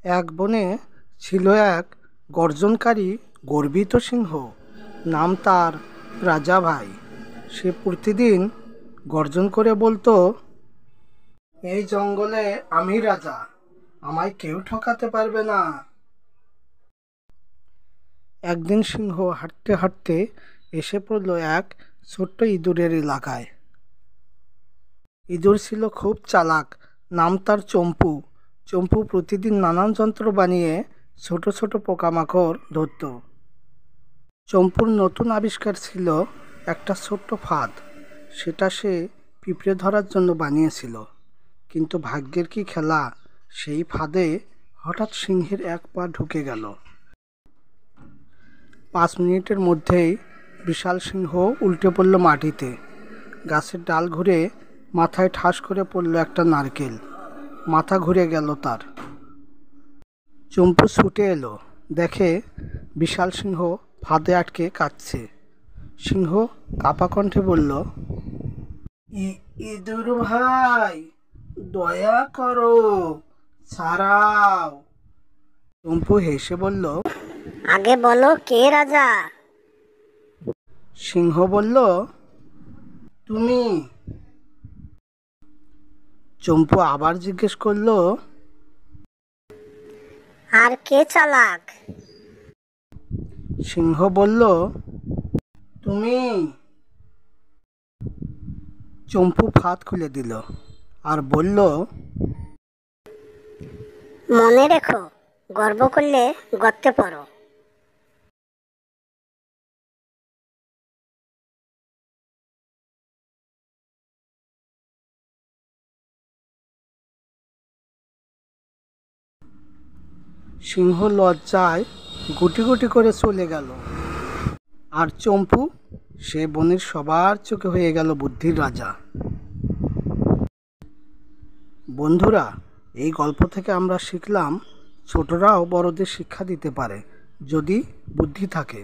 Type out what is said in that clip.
এক বনে ছিল এক গর্জনকারী গর্বিত সিংহ। নাম তার রাজা ভাই। সে প্রতিদিন গর্জন করে বলতো, এই জঙ্গলে আমি রাজা, আমায় কেউ ঠকাতে পারবে না। একদিন সিংহ হাঁটতে হাঁটতে এসে পড়ল এক ছোট্ট ইঁদুরের এলাকায়। ইঁদুর ছিল খুব চালাক। নাম তার চম্পু। চম্পু প্রতিদিন নানান যন্ত্র বানিয়ে ছোট ছোট পোকামাকড় ধরত। চম্পুর নতুন আবিষ্কার ছিল একটা ছোট্ট ফাঁদ। সেটা সে পিঁপড়ে ধরার জন্য বানিয়েছিল। কিন্তু ভাগ্যের কি খেলা, সেই ফাঁদে হঠাৎ সিংহের এক পা ঢুকে গেল। 5 মিনিটের মধ্যেই বিশাল সিংহ উল্টে পড়ল মাটিতে। গাছের ডাল ঘুরে মাথায় ঠাস করে পড়ল একটা নারকেল। মাথা ঘুরে গেল তার। চম্পু ছুটে এলো, দেখে বিশাল সিংহ ফাঁদে আটকে কাঁদছে। সিংহ কাঁপা কণ্ঠে বলল, ইঁদুর ভাই, দয়া করো, ছাড়াও। চম্পু হেসে বলল, আগে বলো কে রাজা? সিংহ বলল, তুমি। চম্পু আবার জিজ্ঞেস করলো, আর কে চালাক? সিংহ বলল, তুমি। চম্পু ফাঁদ খুলে দিল আর বলল, মনে রেখো, গর্ব করলে গর্তে পড়ো। সিংহ লজ্জায় গুটি গুটি করে চলে গেল। আর চম্পু, সে বনের সবার চোখে হয়ে গেল বুদ্ধির রাজা। বন্ধুরা, এই গল্প থেকে আমরা শিখলাম ছোটরাও বড়দের শিক্ষা দিতে পারে, যদি বুদ্ধি থাকে।